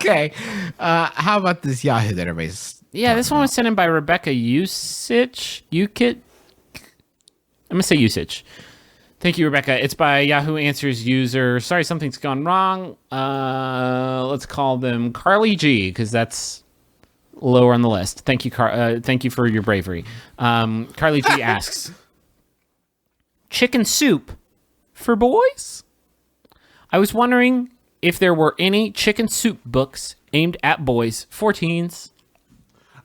Okay. How about this Yahoo that everybody's... Yeah, this one was sent in by Rebecca Usage. I'm going to say Usage. Thank you, Rebecca. It's by Yahoo Answers user. Sorry, something's gone wrong. Let's call them Carly G, because that's lower on the list. Thank you, thank you for your bravery. Carly G asks, chicken soup for boys? I was wondering if there were any chicken soup books aimed at boys for teens.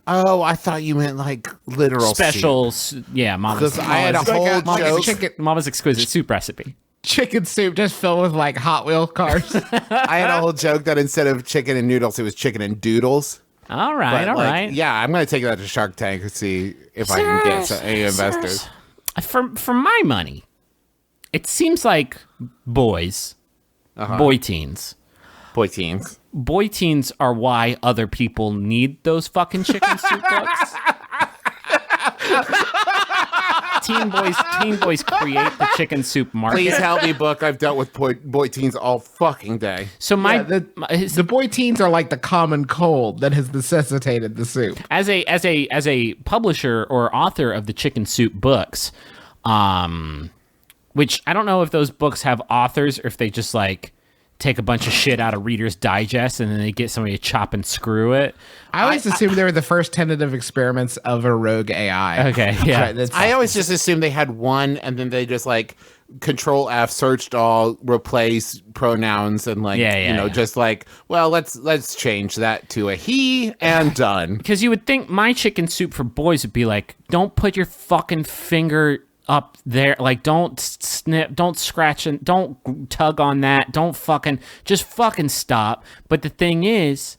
Oh, I thought you meant like literal Specials. Yeah, Because I had a whole joke. Mama's exquisite soup recipe. Chicken soup just filled with like Hot Wheel cars. I had a whole joke that instead of chicken and noodles, it was chicken and doodles. All right, But, all right. Yeah, I'm going to take that to Shark Tank and see if I can get any investors. For my money, it seems like boys, boy teens. Boy teens. Boy teens are why other people need those fucking chicken soup books. Teen boys create the chicken soup market. Please help me, book. I've dealt with boy teens all fucking day. So the boy teens are like the common cold that has necessitated the soup. as a publisher or author of the chicken soup books, which I don't know if those books have authors or if they just like take a bunch of shit out of Reader's Digest and then they get somebody to chop and screw it. I always assumed they were the first tentative experiments of a rogue AI. Okay, yeah. I always just assumed they had one and then they just like Control F, searched all, replace pronouns and like, just like, well, let's change that to a he and done. Because you would think my chicken soup for boys would be like, don't put your fucking finger up there, like don't snip, don't scratch, and don't tug on that, just fucking stop. But the thing is,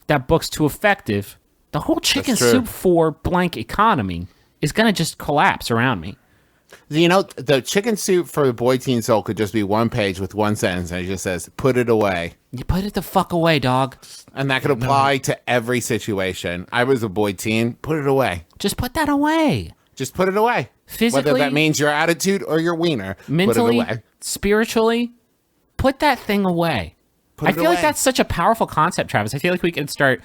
that book's too effective. The whole chicken soup for blank economy is gonna just collapse around me. You know, the chicken soup for boy teen soul could just be one page with one sentence and it just says, put it away. You put it the fuck away, dog. And that could apply to every situation. I was a boy teen, put it away. Just put that away. Just put it away. Physically, whether that means your attitude or your wiener, mentally, put it away. Spiritually, put that thing away. I feel like that's such a powerful concept, Travis. I feel like we could start,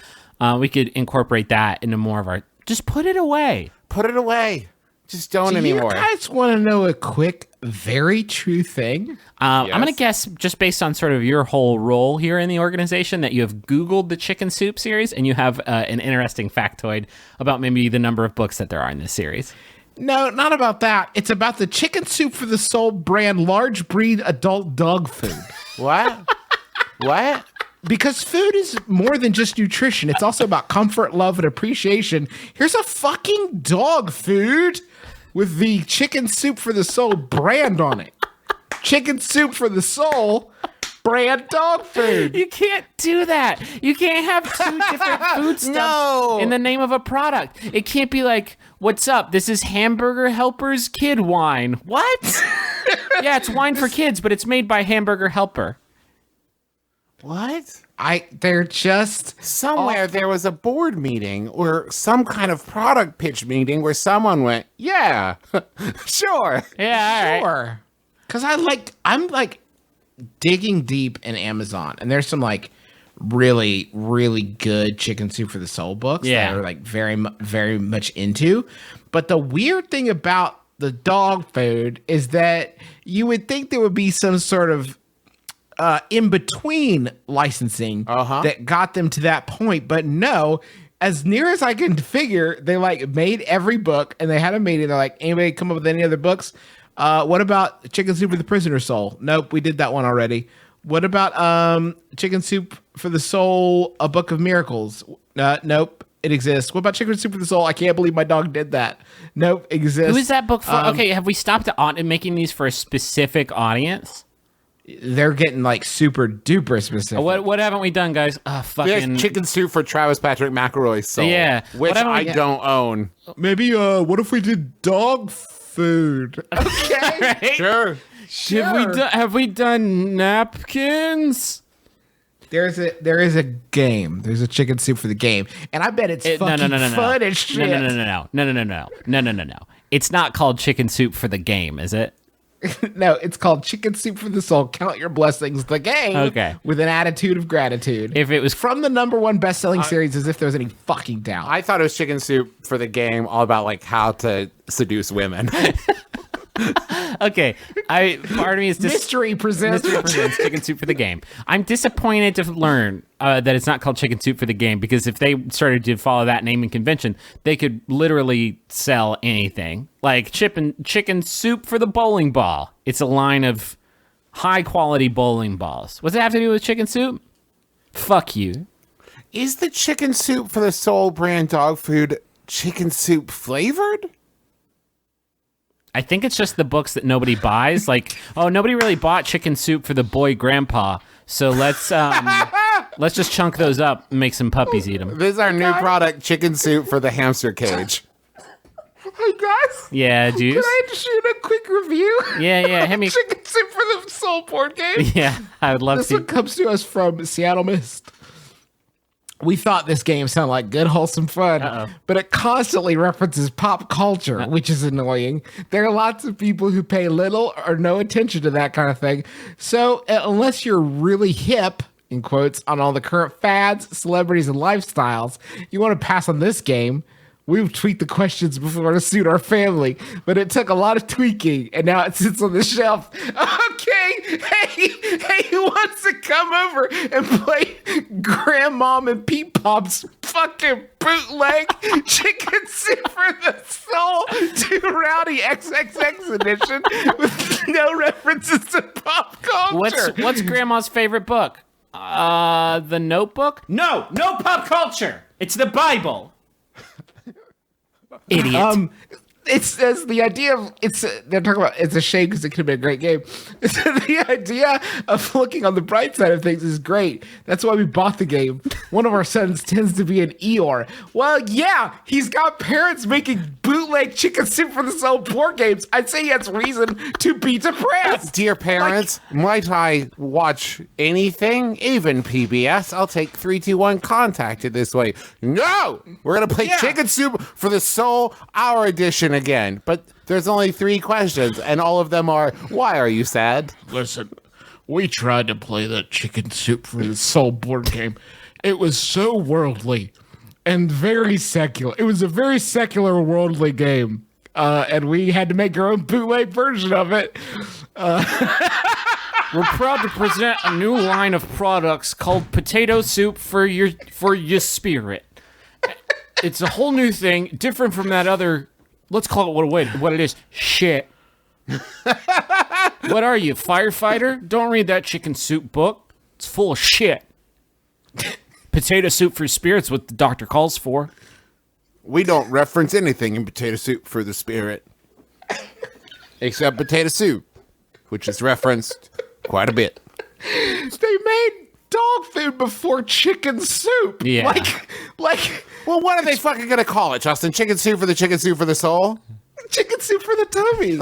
we could incorporate that into more of our, just put it away. Put it away. Just don't anymore. You guys want to know a quick, very true thing? I'm going to guess, just based on sort of your whole role here in the organization, that you have Googled the chicken soup series and you have an interesting factoid about maybe the number of books that there are in this series. No, not about that. It's about the Chicken Soup for the Soul brand large breed adult dog food. What? What? Because food is more than just nutrition. It's also about comfort, love, and appreciation. Here's a fucking dog food with the Chicken Soup for the Soul brand on it. Chicken Soup for the Soul brand dog food. You can't do that. You can't have two different foodstuffs in the name of a product. It can't be like, what's up? This is Hamburger Helper's kid wine. What? Yeah, it's wine for kids, but it's made by Hamburger Helper. What? They're just somewhere there was a board meeting or some kind of product pitch meeting where someone went, yeah, sure. Yeah, sure. Because I'm digging deep in Amazon, and there's some like really, really good Chicken Soup for the Soul books that are like very, very much into. But the weird thing about the dog food is that you would think there would be some sort of in between licensing that got them to that point, but no. As near as I can figure, they like made every book, and they had a meeting. They're like, anybody come up with any other books? What about Chicken Soup for the Prisoner's Soul? Nope, we did that one already. What about Chicken Soup for the Soul, A Book of Miracles? Nope, it exists. What about Chicken Soup for the Soul? I can't believe my dog did that. Nope, exists. Who is that book for? Okay, have we stopped making these for a specific audience? They're getting like super duper specific. What haven't we done, guys? There's Chicken Soup for Travis Patrick McElroy's Soul. Yeah, which I don't own. Maybe what if we did dog food? Okay, right? Sure. Have we done napkins? There is a game. There's a Chicken Soup for the game, and I bet it's fucking fun as shit. No. It's not called Chicken Soup for the game, is it? No, it's called Chicken Soup for the Soul. Count Your Blessings, the game. Okay. With an attitude of gratitude. If it was from the #1 best-selling series, as if there was any fucking doubt. I thought it was Chicken Soup for the game, all about like how to seduce women. Okay, part of me is Mystery presents Chicken Soup for the game. I'm disappointed to learn that it's not called Chicken Soup for the game, because if they started to follow that naming convention, they could literally sell anything. Like chicken soup for the bowling ball. It's a line of high-quality bowling balls. What's it have to do with chicken soup? Fuck you. Is the Chicken Soup for the Soul brand dog food chicken soup flavored? I think it's just the books that nobody buys. Like, oh, nobody really bought Chicken Soup for the boy grandpa, so let's just chunk those up and make some puppies eat them. This is our new product, Chicken Soup for the hamster cage. Hey guys. Yeah, Juice. Can I just shoot a quick review? Yeah. Hit me. Chicken Soup for the Soul board game. Yeah, I would love this to. This one comes to us from Seattle Mist. We thought this game sounded like good, wholesome fun, but it constantly references pop culture, which is annoying. There are lots of people who pay little or no attention to that kind of thing. So unless you're really hip, in quotes, on all the current fads, celebrities, and lifestyles, you want to pass on this game. We've tweaked the questions before to suit our family, but it took a lot of tweaking, and now it sits on the shelf. Okay, hey, who wants to come over and play Grandmom and Pete Pop's fucking bootleg Chicken Soup for the Soul 2 Rowdy XXX edition with no references to pop culture? What's Grandma's favorite book? The Notebook? No pop culture. It's the Bible. Idiot. It's the idea of they're talking about it's a shame because it could have been a great game. The idea of looking on the bright side of things is great. That's why we bought the game. One of our sons tends to be an Eeyore. Well, yeah, he's got parents making bootleg Chicken Soup for the Soul board games. I'd say he has reason to be depressed. Dear parents, might I watch anything, even PBS? I'll take 3, 2, 1 contact it this way. No, we're gonna play Chicken Soup for the Soul, our edition again, but there's only 3 questions, and all of them are, why are you sad? Listen, we tried to play the Chicken Soup for the Soul board game. It was so worldly and very secular. It was a very secular, worldly game, and we had to make our own bootleg version of it. We're proud to present a new line of products called Potato Soup for your spirit. It's a whole new thing, different from that other. Let's call it what it is. Shit. What are you, firefighter? Don't read that Chicken Soup book. It's full of shit. Potato soup for spirits, what the doctor calls for. We don't reference anything in Potato Soup for the Spirit. Except potato soup, which is referenced quite a bit. They made dog food before chicken soup. Yeah. Like. Well, what are they fucking gonna call it, Justin? Chicken Soup for the Soul? Chicken Soup for the tummies.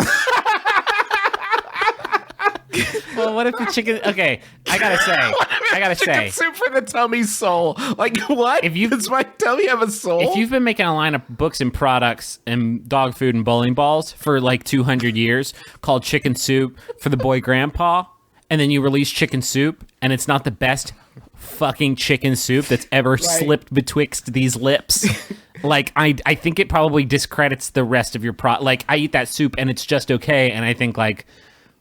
Well, what if the chicken? Okay, I gotta say, Chicken Soup for the tummy soul. Like what? Does my tummy have a soul? If you've been making a line of books and products and dog food and bowling balls for like 200 years called Chicken Soup for the boy grandpa, and then you release Chicken Soup and it's not the best fucking chicken soup that's ever slipped betwixt these lips. Like, I think it probably discredits the rest of your like, I eat that soup and it's just okay, and I think like,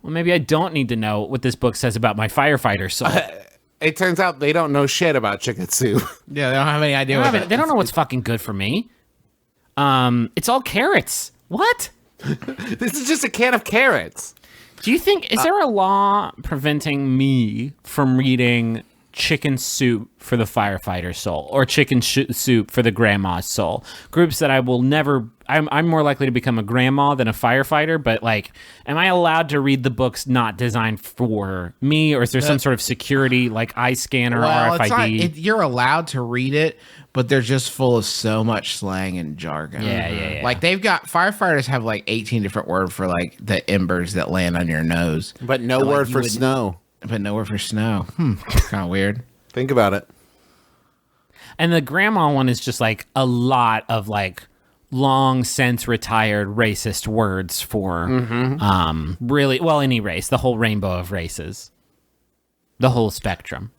well, maybe I don't need to know what this book says about my firefighter soul. It turns out they don't know shit about chicken soup. Yeah, they don't have any idea. They don't know what's fucking good for me. It's all carrots. What? This is just a can of carrots. Do you think, is there a law preventing me from reading Chicken Soup for the firefighter soul or Chicken Soup for the grandma's soul? Groups that I will never, I'm more likely to become a grandma than a firefighter, but like, am I allowed to read the books not designed for me, or is there some sort of security like eye scanner, RFID? You're allowed to read it, but they're just full of so much slang and jargon. Yeah. Like firefighters have like 18 different words for like the embers that land on your nose. But no word for snow. But nowhere for snow. Kind of weird. Think about it. And the grandma one is just like a lot of like long since retired racist words for really, well, any race, the whole rainbow of races, the whole spectrum.